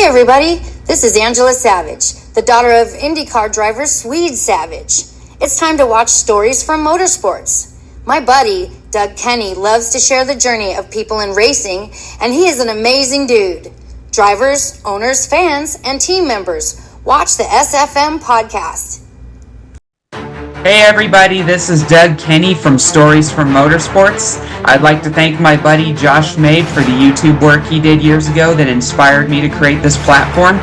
Hey everybody, this is Angela Savage, the daughter of IndyCar driver Swede Savage. It's time to watch stories from motorsports. My buddy, Doug Kenny, loves to share the journey of people in racing, and he is an amazing dude. Drivers, owners, fans, and team members, watch the SFM podcast. Hey everybody, this is Doug Kenny from Stories from Motorsports. I'd like to thank my buddy Josh Mabe for the YouTube work he did years ago that inspired me to create this platform.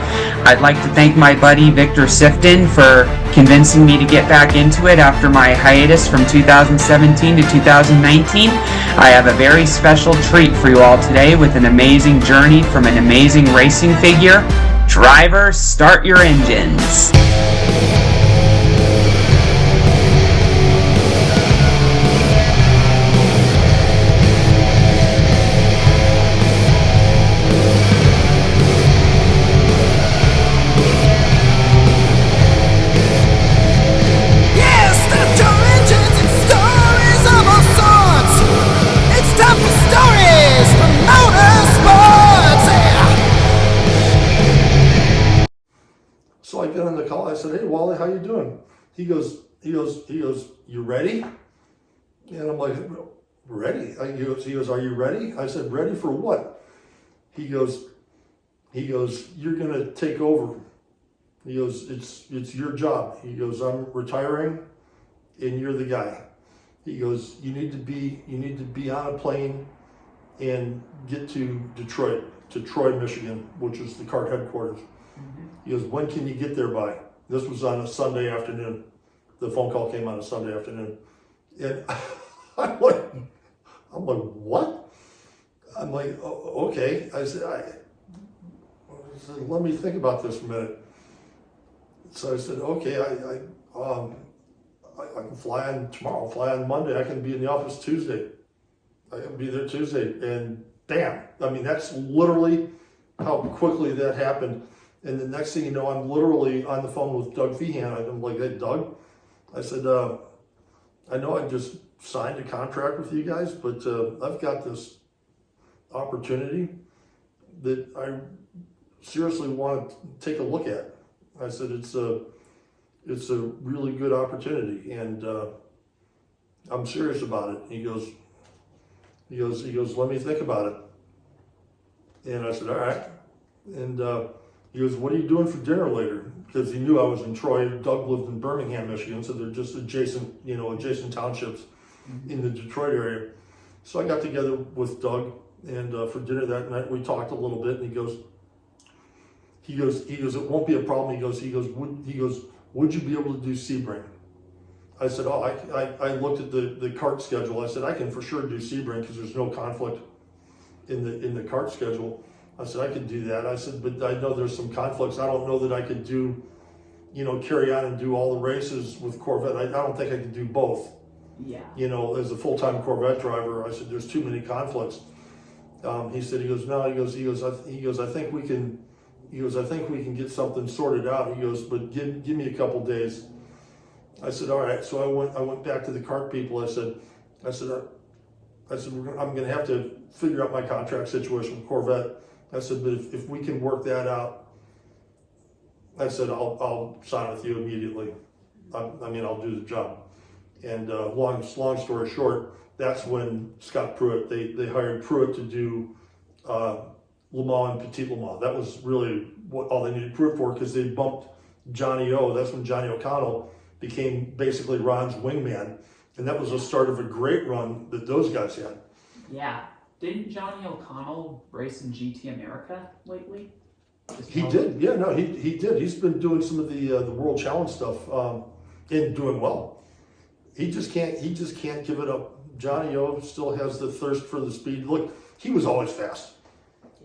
I'd like to thank my buddy Victor Sifton for convincing me to get back into it after my hiatus from 2017 to 2019. I have a very special treat for you all today with an amazing journey from an amazing racing figure. Drivers, start your engines. So I get on the call. I said, "Hey, Wally, how you doing?" He goes, "You ready?" And I'm like, "Ready?" He goes, "Are you ready?" I said, "Ready for what?" He goes, "You're gonna take over." He goes, "It's your job." He goes, "I'm retiring, and you're the guy." He goes, "You need to be on a plane and get to Detroit, to Troy, Michigan, which is the kart headquarters." He goes, "When can you get there by?" This was on a Sunday afternoon. The phone call came on a Sunday afternoon. And I'm like, what? I'm like, oh, okay. I said, let me think about this for a minute. So I said, okay, I can fly on tomorrow, fly on Monday. I can be in the office Tuesday. I can be there Tuesday. And damn, I mean, that's literally how quickly that happened. And the next thing you know, I'm literally on the phone with Doug Feehan. I'm like, "Hey, Doug," I said, "I know I just signed a contract with you guys, but I've got this opportunity that I seriously want to take a look at." I said, it's a really good opportunity, and I'm serious about it." He goes, "Let me think about it." And I said, "All right." And he goes, "What are you doing for dinner later?" Because he knew I was in Troy. Doug lived in Birmingham, Michigan, so they're just adjacent townships in the Detroit area. So I got together with Doug, and for dinner that night we talked a little bit. And he goes, "It won't be a problem." He goes, "Would you be able to do Sebring?" I said, "Oh, I looked at the kart schedule. I said, I can for sure do Sebring because there's no conflict in the kart schedule." I said, "I could do that." I said, "But I know there's some conflicts. I don't know that I could do, carry on and do all the races with Corvette. I don't think I could do both." Yeah. As a full-time Corvette driver, I said, "There's too many conflicts." He said, "No." I think we can get something sorted out." He goes, "But give me a couple days." I said, "All right." So I went back to the kart people. I said, "I'm going to have to figure out my contract situation with Corvette." I said, "But if we can work that out," I said, I'll sign with you immediately. I'll do the job." And long story short, that's when Scott Pruitt, they hired Pruitt to do Le Mans and Petit Le Mans. That was really what all they needed Pruitt for, because they bumped Johnny O. That's when Johnny O'Connell became basically Ron's wingman. And that was the start of a great run that those guys had. Yeah. Didn't Johnny O'Connell race in GT America lately? He did. Yeah, no, he did. He's been doing some of the World Challenge stuff and doing well. He just can't give it up. Johnny O still has the thirst for the speed. Look, he was always fast.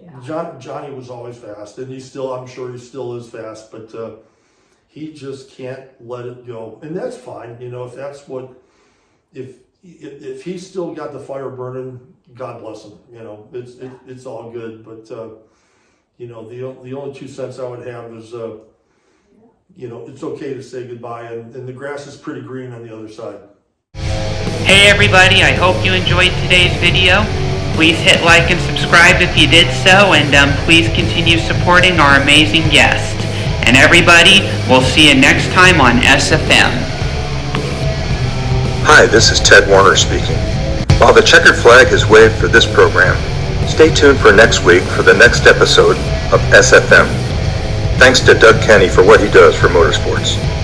Yeah. Johnny was always fast, and I'm sure he still is fast, but he just can't let it go. And that's fine, if that's if he's still got the fire burning, God bless him. It's all good. But the only 2 cents I would have is it's okay to say goodbye, and the grass is pretty green on the other side. Hey everybody, I hope you enjoyed today's video. Please hit like and subscribe if you did so, and please continue supporting our amazing guest. And everybody, we'll see you next time on SFM. Hi, this is Ted Warner speaking. While the checkered flag is waved for this program, stay tuned for next week for the next episode of SFM. Thanks to Doug Kenny for what he does for motorsports.